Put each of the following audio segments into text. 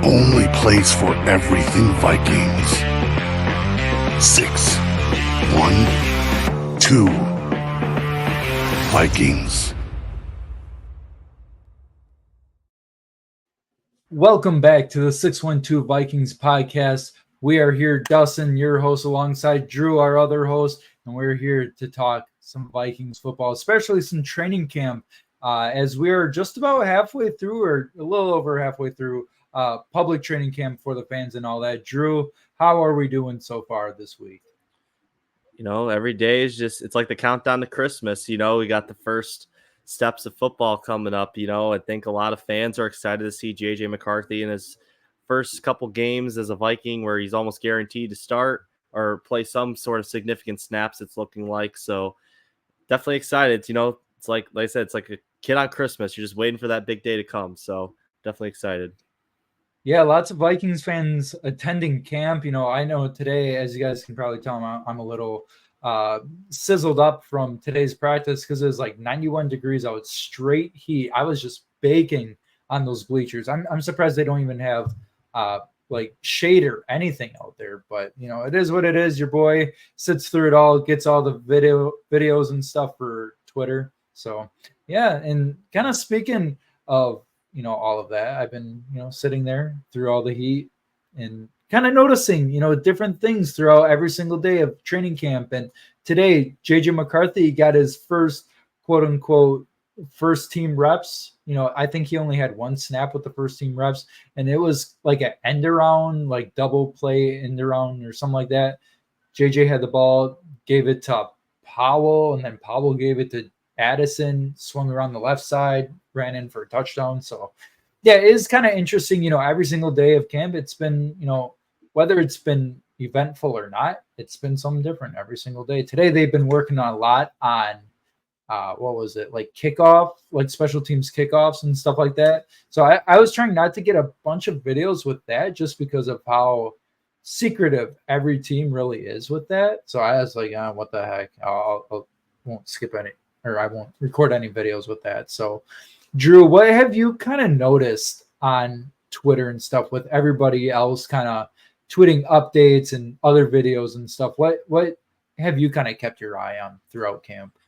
only place for everything Vikings. 6, 1, 2, Vikings. Welcome back to the 612 Vikings podcast. We are here, Dustin, your host, alongside Drew, our other host, and we're here to talk some Vikings football, especially some training camp, as we are just about halfway through, or a little over halfway through, public training camp for the fans and all that. Drew, how are we doing so far this week? You know, every day is it's like the countdown to Christmas. You know, we got the first steps of football coming up. You know, I think a lot of fans are excited to see JJ McCarthy in his first couple games as a Viking, where he's almost guaranteed to start or play some sort of significant snaps, it's looking like. So definitely excited. You know, it's like I said, it's like a kid on Christmas. You're just waiting for that big day to come. So definitely excited. Yeah, lots of Vikings fans attending camp. You know, I know today, as you guys can probably tell, I'm a little sizzled up from today's practice because it was like 91 degrees out, straight heat. I was just baking on those bleachers. I'm surprised they don't even have like shade or anything out there. But, you know, it is what it is. Your boy sits through it all, gets all the videos and stuff for Twitter. So, yeah, and kind of speaking of, you know, all of that, I've been, you know, sitting there through all the heat and kind of noticing, you know, different things throughout every single day of training camp. And today, JJ McCarthy got his first quote unquote first team reps. You know, I think he only had one snap with the first team reps, and it was like an end around, like double play end around or something like that. JJ had the ball, gave it to Powell, and then Powell gave it to Addison, swung around the left side, ran in for a touchdown. So, yeah, it is kind of interesting. You know, every single day of camp, it's been, you know, whether it's been eventful or not, it's been something different every single day. Today, they've been working on a lot on, what was it, like kickoff, like special teams kickoffs and stuff like that. So I was trying not to get a bunch of videos with that just because of how secretive every team really is with that. So I was like, what the heck? I won't skip any, or I won't record any videos with that. So, Drew, what have you kind of noticed on Twitter and stuff with everybody else kind of tweeting updates and other videos and stuff? What have you kind of kept your eye on throughout camp?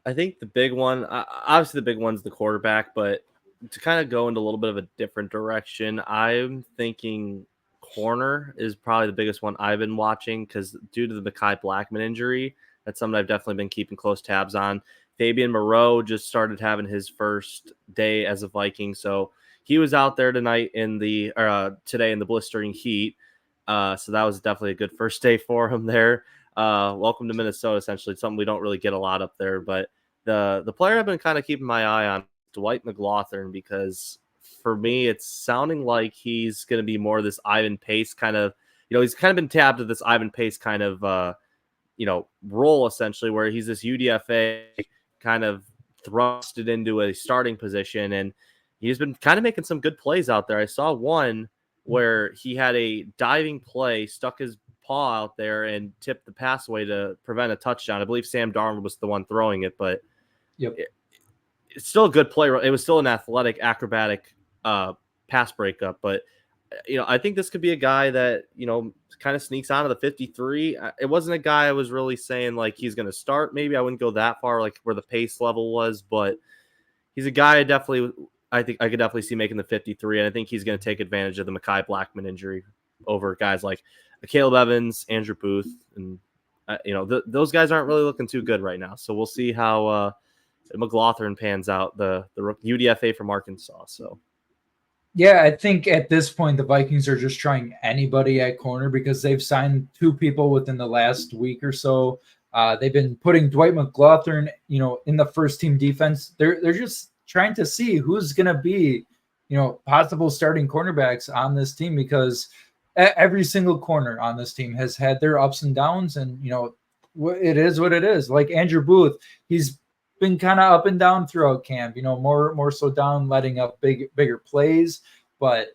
I think the big one, obviously the big one's the quarterback, but to kind of go into a little bit of a different direction, I'm thinking corner is probably the biggest one I've been watching, because due to the Mekhi Blackmon injury, that's something I've definitely been keeping close tabs on. Fabian Moreau just started having his first day as a Viking, so he was out there today in the blistering heat. So that was definitely a good first day for him there. Welcome to Minnesota, essentially. It's something we don't really get a lot up there. But the player I've been kind of keeping my eye on, Dwight McLaughlin, because for me, it's sounding like he's going to be more of this Ivan Pace kind of, you know, he's kind of been tabbed to this Ivan Pace kind of, you know, role, essentially, where he's this UDFA kind of thrusted into a starting position. And he's been kind of making some good plays out there. I saw one where he had a diving play, stuck his paw out there and tipped the pass away to prevent a touchdown. I believe Sam Darnold was the one throwing it, but it's still a good play. It was still an athletic, acrobatic pass breakup. But, you know, I think this could be a guy that, you know, kind of sneaks out of the 53. It wasn't a guy I was really saying like he's going to start. Maybe I wouldn't go that far, like where the pace level was, but he's a guy I think I could definitely see making the 53. And I think he's going to take advantage of the Mekhi Blackmon injury over guys like Caleb Evans, Andrew Booth, and you know, those guys aren't really looking too good right now. So we'll see how McLaughlin pans out, the UDFA from Arkansas. So yeah, I think at this point the Vikings are just trying anybody at corner because they've signed two people within the last week or so. They've been putting Dwight McLaughlin, you know, in the first team defense. They're just trying to see who's going to be, you know, possible starting cornerbacks on this team, because every single corner on this team has had their ups and downs, and, you know, it is what it is. Like Andrew Booth, he's been kind of up and down throughout camp, you know, more so down, letting up bigger plays, but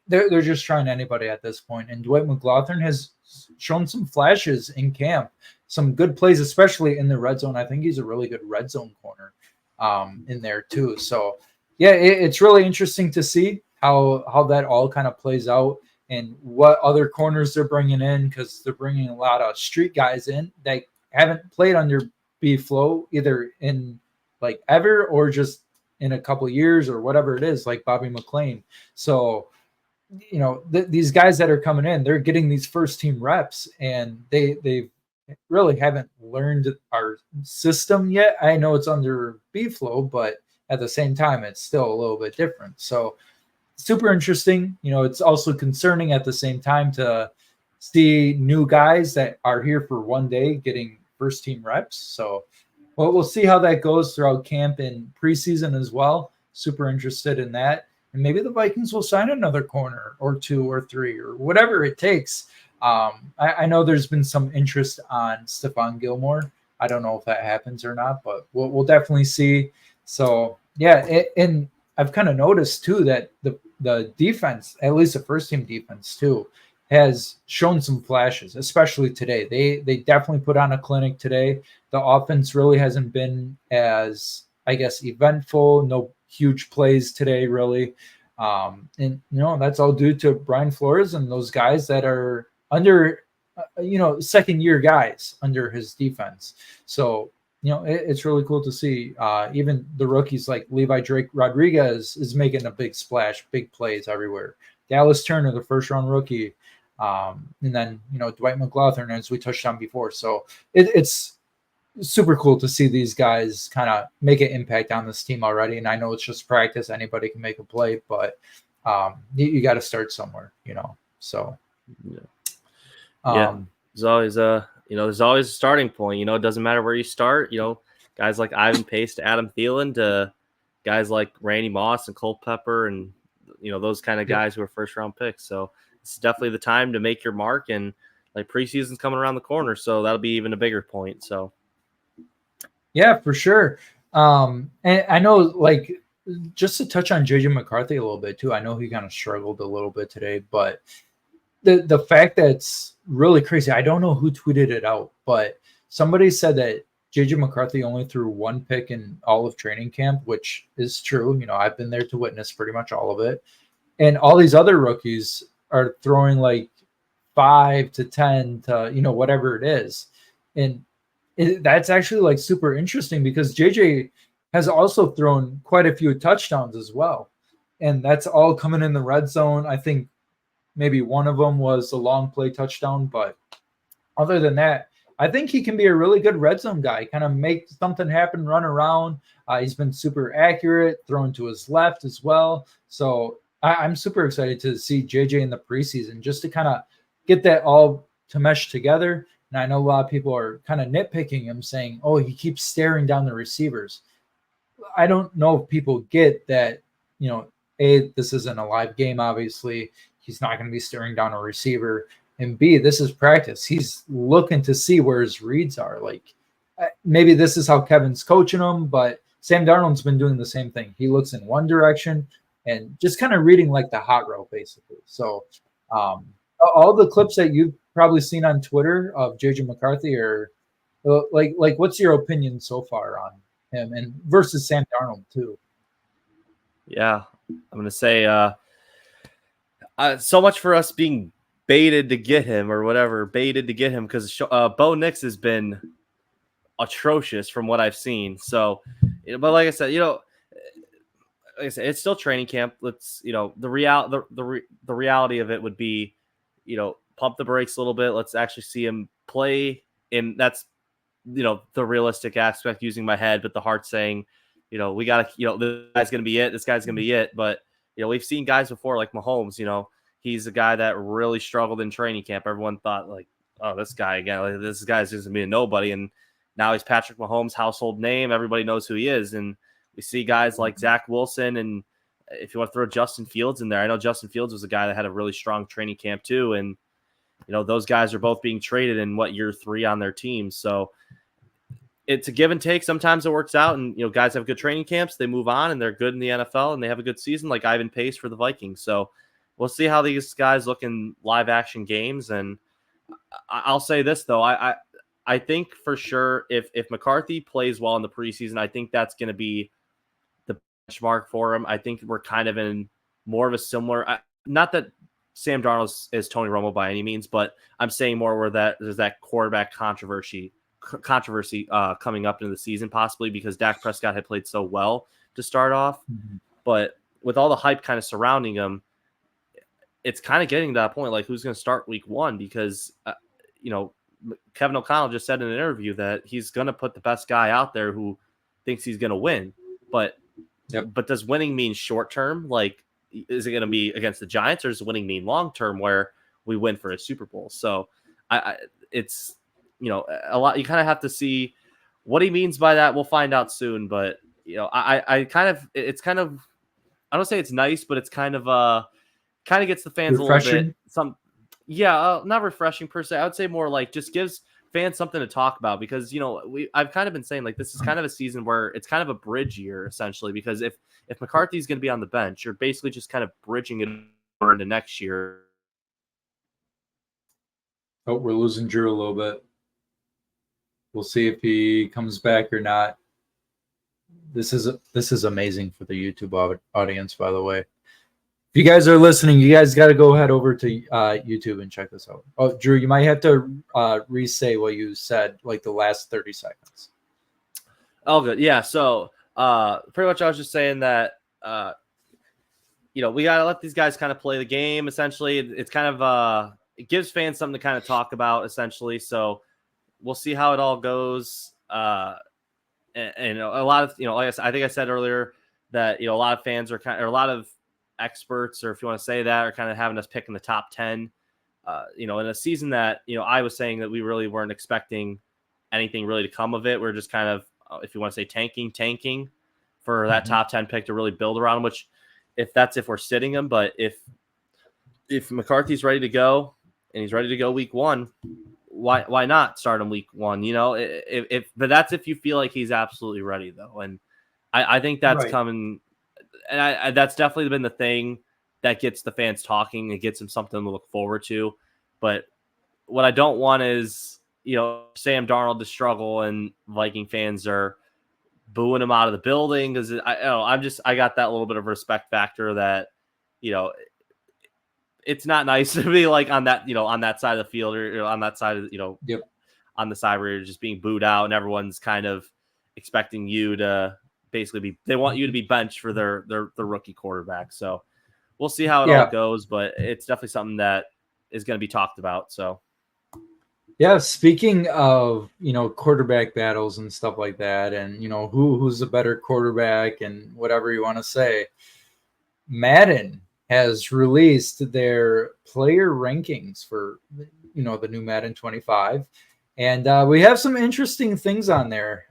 they're just trying anybody at this point. And Dwight McLaughlin has shown some flashes in camp, some good plays, especially in the red zone. I think he's a really good red zone corner in there too. So yeah, it's really interesting to see how that all kind of plays out and what other corners they're bringing in, because they're bringing a lot of street guys in that haven't played under B Flow either in like ever or just in a couple years or whatever it is, like Bobby McLean. So these guys that are coming in, they're getting these first team reps, and they really haven't learned our system yet. I know it's under B Flow, but at the same time, it's still a little bit different. So super interesting. It's also concerning at the same time to see new guys that are here for one day getting first team reps. So we'll see how that goes throughout camp and preseason as well. Super interested in that. And maybe the Vikings will sign another corner or two or three or whatever it takes. I know there's been some interest on Stephon Gilmore. I don't know if that happens or not, but we'll definitely see. So, yeah, and I've kind of noticed, too, that the defense, at least the first team defense, too, has shown some flashes, especially today. They definitely put on a clinic today. The offense really hasn't been as, I guess, eventful. No huge plays today, really. And that's all due to Brian Flores and those guys that are under, second year guys under his defense. So, it's really cool to see. Even the rookies like Levi Drake Rodriguez is making a big splash, big plays everywhere. Dallas Turner, the first round rookie. And then, Dwight McLaughlin, as we touched on before. So it's super cool to see these guys kind of make an impact on this team already. And I know it's just practice. Anybody can make a play, but you got to start somewhere, so. There's always there's always a starting point. It doesn't matter where you start. Guys like Ivan Pace to Adam Thielen to guys like Randy Moss and Culpepper and those kind of guys who are first round picks. So it's definitely the time to make your mark, and like preseason's coming around the corner, so that'll be even a bigger point. So yeah, for sure. And I know, like, just to touch on JJ McCarthy a little bit too. I know he kind of struggled a little bit today, but the fact that's really crazy. I don't know who tweeted it out, but somebody said that JJ McCarthy only threw one pick in all of training camp, which is true. I've been there to witness pretty much all of it. And all these other rookies are throwing like 5 to 10 to, whatever it is. And that's actually like super interesting because JJ has also thrown quite a few touchdowns as well. And that's all coming in the red zone. I think maybe one of them was a long play touchdown, but other than that, I think he can be a really good red zone guy, kind of make something happen, run around. He's been super accurate, thrown to his left as well. So I'm super excited to see JJ in the preseason just to kind of get that all to mesh together. And I know a lot of people are kind of nitpicking him, saying, oh, he keeps staring down the receivers. I don't know if people get that, A, this isn't a live game, obviously. He's not going to be staring down a receiver. And B, this is practice. He's looking to see where his reads are. Like, maybe this is how Kevin's coaching him, but Sam Darnold's been doing the same thing. He looks in one direction and just kind of reading like the hot route, basically. So all the clips that you've probably seen on Twitter of JJ McCarthy are like what's your opinion so far on him and versus Sam Darnold too? Yeah, I'm going to say so much for us being baited to get him because Bo Nix has been atrocious from what I've seen. So, but like I said, it's still training camp. Let's, the reality of it would be, pump the brakes a little bit. Let's actually see him play. And that's, the realistic aspect using my head, but the heart saying, we got to, this guy's going to be it. This guy's going to be it. But, we've seen guys before like Mahomes, he's a guy that really struggled in training camp. Everyone thought like, oh, this guy again, like, this guy's just going to be a nobody. And now he's Patrick Mahomes' household name. Everybody knows who he is. And we see guys like Zach Wilson. And if you want to throw Justin Fields in there, I know Justin Fields was a guy that had a really strong training camp too. And, those guys are both being traded in year 3 on their team. So it's a give and take. Sometimes it works out and, guys have good training camps. They move on and they're good in the NFL and they have a good season like Ivan Pace for the Vikings. So we'll see how these guys look in live action games. And I'll say this though. I think for sure if McCarthy plays well in the preseason, I think that's going to be the benchmark for him. I think we're kind of in more of a similar. Not that Sam Darnold is Tony Romo by any means, but I'm saying more where there's that quarterback controversy coming up into the season, possibly because Dak Prescott had played so well to start off, but with all the hype kind of surrounding him, it's kind of getting to that point, like who's going to start week one, because Kevin O'Connell just said in an interview that he's going to put the best guy out there who thinks he's going to win. But does winning mean short term? Like, is it going to be against the Giants, or does winning mean long term where we win for a Super Bowl? So it's a lot. You kind of have to see what he means by that. We'll find out soon. But it's kind of, I don't say it's nice, but it's kind of gets the fans refreshing. A little bit. Not refreshing per se. I would say more like just gives fans something to talk about, because I've kind of been saying like this is kind of a season where it's kind of a bridge year essentially, because if McCarthy's going to be on the bench, you're basically just kind of bridging it over into next year. Oh, we're losing Drew a little bit. We'll see if he comes back or not. This is amazing for the YouTube audience, by the way. If you guys are listening, you guys got to go head over to YouTube and check this out. Oh, Drew, you might have to re-say what you said, like the last 30 seconds. Oh, good. Yeah. So pretty much I was just saying that, we got to let these guys kind of play the game. Essentially, it's kind of it gives fans something to kind of talk about, essentially. So we'll see how it all goes. And a lot of, like I think I said earlier that, a lot of fans are a lot of experts, or if you want to say that, are kind of having us pick in the top 10, in a season that, I was saying that we really weren't expecting anything really to come of it. We're just kind of, if you want to say tanking for that top 10 pick to really build around him, which if we're sitting him, but if McCarthy's ready to go and he's ready to go week one, why not start him week one? But that's if you feel like he's absolutely ready though. And I think that's coming. And that's definitely been the thing that gets the fans talking and gets them something to look forward to. But what I don't want is, Sam Darnold to struggle and Viking fans are booing him out of the building, because I got that little bit of respect factor that, it's not nice to be like on that side of the field, or on that side of, on the side where you're just being booed out and everyone's kind of expecting you to basically they want you to be benched for their rookie quarterback. So we'll see how it all goes, but it's definitely something that is going to be talked about. So yeah, speaking of quarterback battles and stuff like that, and who's a better quarterback and whatever you want to say, Madden has released their player rankings for the new Madden 25, and we have some interesting things on there.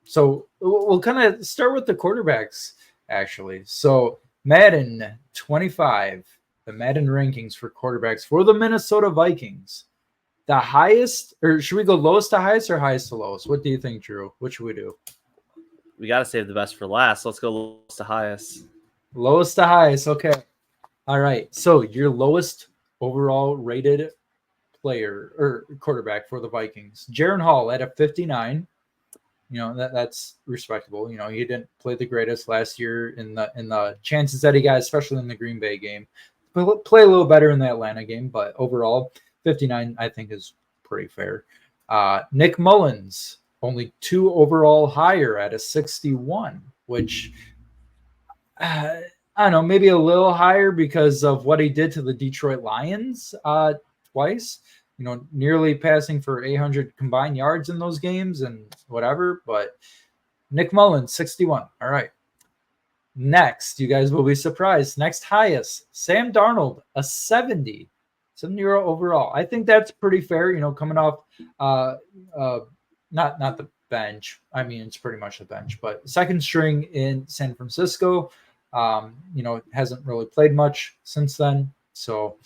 So we'll kind of start with the quarterbacks, actually. So Madden 25, the Madden rankings for quarterbacks for the Minnesota Vikings. The highest, or should we go lowest to highest or highest to lowest? What do you think, Drew? What should we do? We got to save the best for last. Let's go lowest to highest. Lowest to highest. Okay. All right. So your lowest overall rated player or quarterback for the Vikings, Jaron Hall at a 59. That's respectable. He didn't play the greatest last year in the chances that he got, especially in the Green Bay game. Play a little better in the Atlanta game, but overall, 59 I think is pretty fair. Nick Mullins, only 2 overall higher at a 61, which I don't know, maybe a little higher because of what he did to the Detroit Lions twice. Nearly passing for 800 combined yards in those games and whatever. But Nick Mullins, 61. All right. Next, you guys will be surprised. Next highest, Sam Darnold, a 70. 70 overall. I think that's pretty fair, coming off not the bench. I mean, it's pretty much the bench, but second string in San Francisco. Hasn't really played much since then. So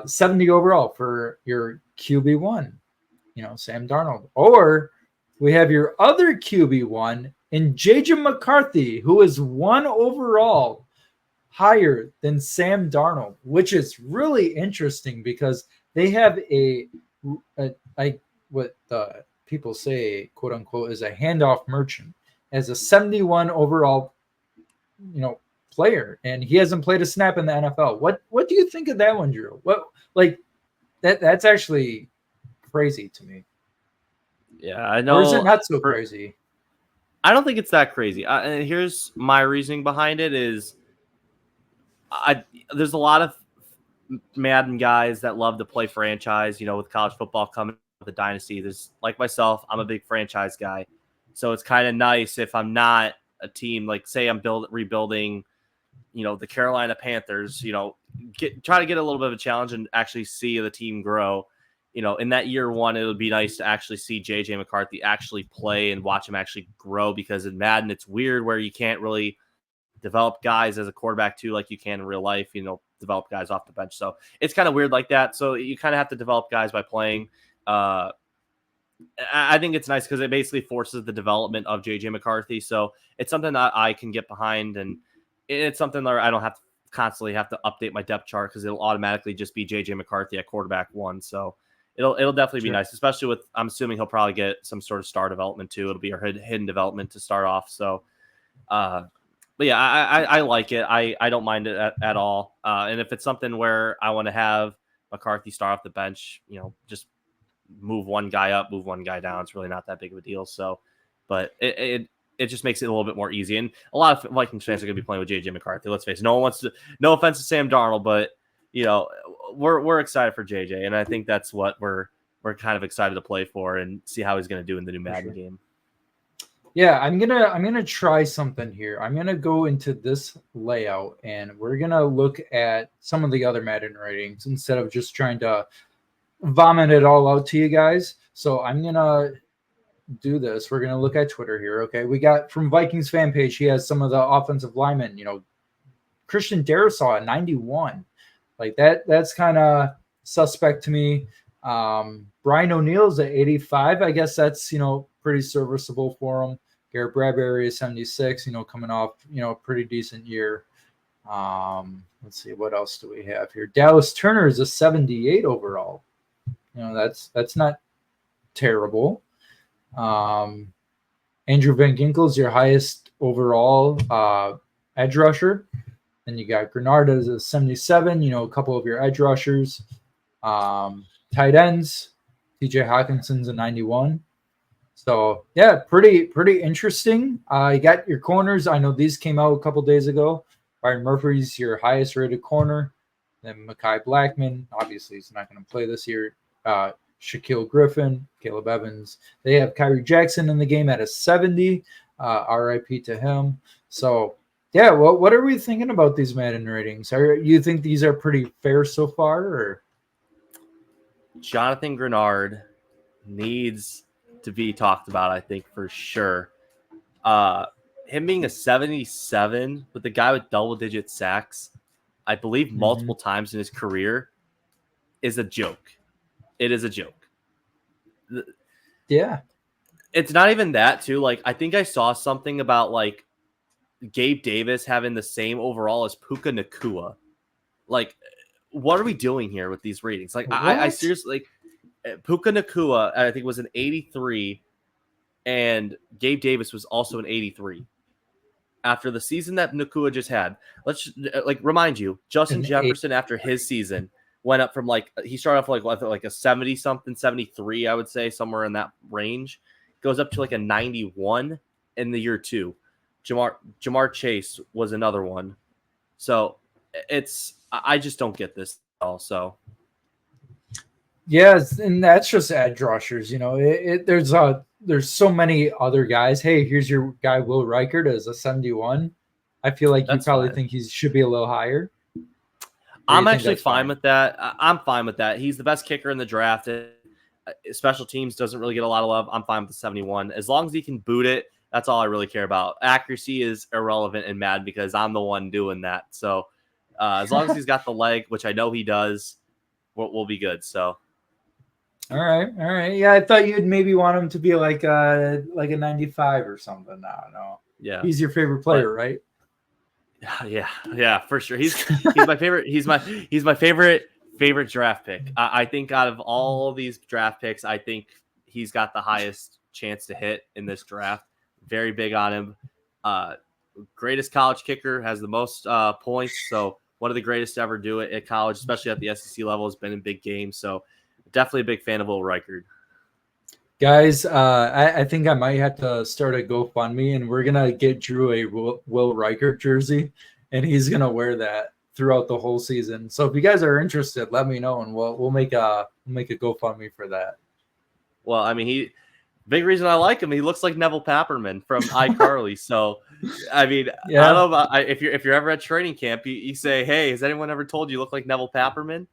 70 overall for your QB1, Sam Darnold. Or we have your other QB1 in JJ McCarthy, who is 1 overall higher than Sam Darnold, which is really interesting because they have what the people say, quote unquote, is a handoff merchant as a 71 overall, player, and he hasn't played a snap in the NFL. What do you think of that one, Drew? What like that's actually crazy to me. Yeah, I Or is it know. not so crazy? I don't think it's that crazy. And here's my reasoning behind it is there's a lot of Madden guys that love to play franchise, with college football coming with the dynasty. There's like myself, I'm a big franchise guy. So it's kind of nice if I'm not a team, like say I'm rebuilding, the Carolina Panthers, try to get a little bit of a challenge and actually see the team grow. In that year one, it would be nice to actually see JJ McCarthy actually play and watch him actually grow, because in Madden, it's weird where you can't really develop guys as a quarterback too, like you can in real life, develop guys off the bench. So it's kind of weird like that. So you kind of have to develop guys by playing. I think it's nice because it basically forces the development of JJ McCarthy. So it's something that I can get behind, and it's something that I don't have to constantly have to update my depth chart, because it'll automatically just be JJ McCarthy at quarterback 1. So it'll definitely be nice, especially with, I'm assuming he'll probably get some sort of star development too. It'll be our hidden development to start off. So, but yeah, I like it. I don't mind it at all. And if it's something where I want to have McCarthy start off the bench, just move one guy up, move one guy down, it's really not that big of a deal. So, but it just makes it a little bit more easy. And a lot of Vikings fans are going to be playing with JJ McCarthy. Let's face it. No one wants to. No offense to Sam Darnold, but we're excited for JJ, and I think that's what we're kind of excited to play for and see how he's going to do in the new Madden game. Yeah, I'm gonna try something here. I'm gonna go into this layout, and we're gonna look at some of the other Madden ratings instead of just trying to vomit it all out to you guys. So I'm gonna do this. We're gonna look at Twitter here. Okay, we got from Vikings fan page. He has some of the offensive linemen. Christian Darrisaw at 91. Like that's kind of suspect to me. Brian O'Neill's at 85. I guess that's pretty serviceable for him. Garrett Bradbury is 76. Coming off a pretty decent year. Let's see, what else do we have here? Dallas Turner is a 78 overall. That's not terrible. Andrew Van Ginkel is your highest overall edge rusher. Then you got Grenard as a 77, a couple of your edge rushers. Tight ends, TJ Hawkinson's a 91. So, yeah, pretty interesting. You got your corners. I know these came out a couple days ago. Byron Murphy's your highest rated corner. Then Mekhi Blackman, obviously he's not going to play this year. Shaquille Griffin, Caleb Evans. They have Kyrie Jackson in the game at a 70. RIP to him. So, yeah, what are we thinking about these Madden ratings? You think these are pretty fair so far? Or Jonathan Grenard needs to be talked about, I think, for sure. Him being a 77 with the guy with double-digit sacks, I believe multiple times in his career, is a joke. It is a joke. Yeah. It's not even that, too. Like, I think I saw something about, like, Gabe Davis having the same overall as Puka Nacua. Like, what are we doing here with these ratings? Like, I seriously, like, Puka Nacua, I think, was an 83, and Gabe Davis was also an 83. After the season that Nacua just had, let's remind you, Justin Jefferson after his season went up from he started off like a 70 something, 73, I would say, somewhere in that range, goes up to like a 91 in the year 2. Jamar Chase was another one. So I just don't get this at all. So yeah, and that's just edge rushers. There's so many other guys. Hey, here's your guy Will Reichert as a 71. I feel like you probably think he should be a little higher. I'm actually fine with that. I'm fine with that. He's the best kicker in the draft. Special teams doesn't really get a lot of love. I'm fine with the 71. As long as he can boot it, that's all I really care about. Accuracy is irrelevant in Madden because I'm the one doing that. So as long as he's got the leg, which I know he does, we'll be good. So. All right. Yeah, I thought you'd maybe want him to be like a 95 or something. No. Yeah. He's your favorite player, right? Yeah, for sure. He's my favorite. He's my favorite draft pick. I think out of all these draft picks, I think he's got the highest chance to hit in this draft. Very big on him. greatest college kicker, has the most points. So one of the greatest to ever do it at college, especially at the SEC level, has been in big games. So definitely a big fan of Will Reichard. Guys, I think I might have to start a GoFundMe, and we're gonna get Drew a Will Reichard jersey, and he's gonna wear that throughout the whole season. So if you guys are interested, let me know, and we'll make a GoFundMe for that. Well, I mean, big reason I like him. He looks like Neville Papperman from iCarly. So, I mean, Yeah. I don't know about if you're ever at training camp, you say, "Hey, has anyone ever told you look like Neville Papperman?"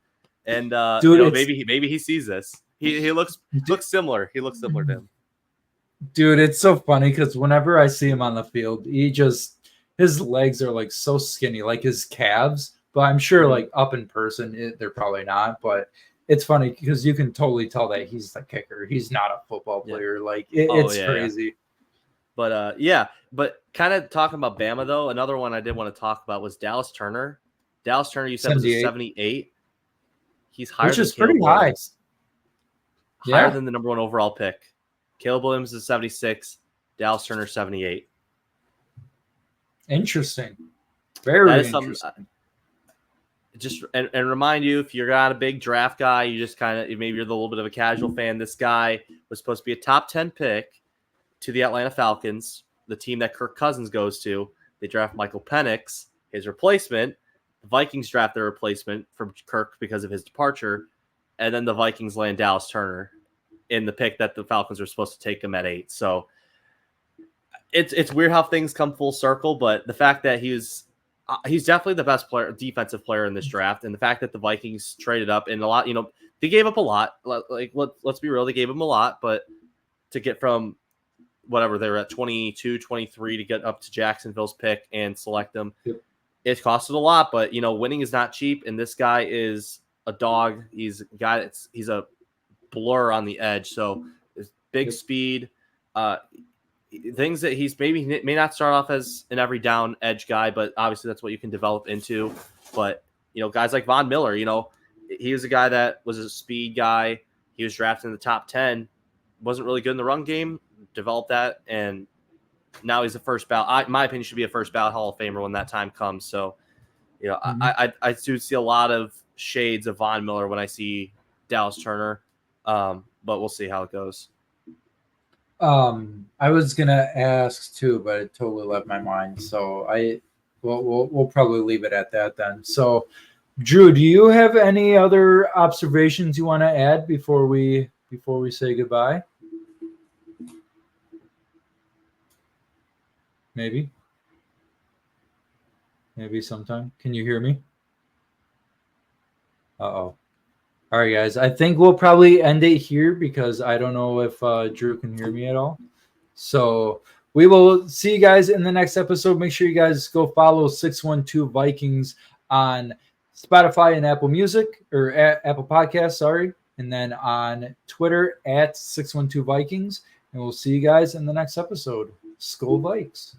And Dude, maybe he sees this. He looks similar. He looks similar to him. Dude, it's so funny because whenever I see him on the field, his legs are like so skinny, like his calves. But I'm sure, like up in person, they're probably not. But it's funny because you can totally tell that he's the kicker. He's not a football player. Like it's crazy. But but kind of talking about Bama though, another one I did want to talk about was Dallas Turner. Dallas Turner, you said was a 78. He's higher, which is pretty high. Higher than the number 1 overall pick. Caleb Williams is 76. Dallas Turner 78. Interesting. Very interesting. Just and remind you, if you're not a big draft guy, you just kind of maybe you're a little bit of a casual fan. This guy was supposed to be a top 10 pick to the Atlanta Falcons, the team that Kirk Cousins goes to. They draft Michael Penix, his replacement. The Vikings draft their replacement from Kirk because of his departure, and then the Vikings land Dallas Turner in the pick that the Falcons were supposed to take him at 8. So it's weird how things come full circle, but the fact that he's definitely the best defensive player in this draft, and the fact that the Vikings traded up and a lot, they gave up a lot. Like let's be real, they gave him a lot, but to get from whatever they were at 22, 23 to get up to Jacksonville's pick and select them, it costed a lot. But winning is not cheap, and this guy is a dog. He's a guy he's a blur on the edge. So there's big speed, things that he's may not start off as an every down edge guy, but obviously that's what you can develop into. But guys like Von Miller, he was a guy that was a speed guy. He was drafted in the top 10, wasn't really good in the run game, developed that, and now he's a first ballot. In my opinion, should be a first ballot Hall of Famer when that time comes. So I do see a lot of shades of Von Miller when I see Dallas Turner. But we'll see how it goes. I was gonna ask too, but it totally left my mind. So we'll probably leave it at that then. So, Drew, do you have any other observations you want to add before we say goodbye? Maybe sometime. Can you hear me? Uh-oh. All right, guys. I think we'll probably end it here because I don't know if Drew can hear me at all. So we will see you guys in the next episode. Make sure you guys go follow 612 Vikings on Spotify and Apple Music or Apple Podcasts, sorry. And then on Twitter at 612 Vikings. And we'll see you guys in the next episode. Skol Vikes.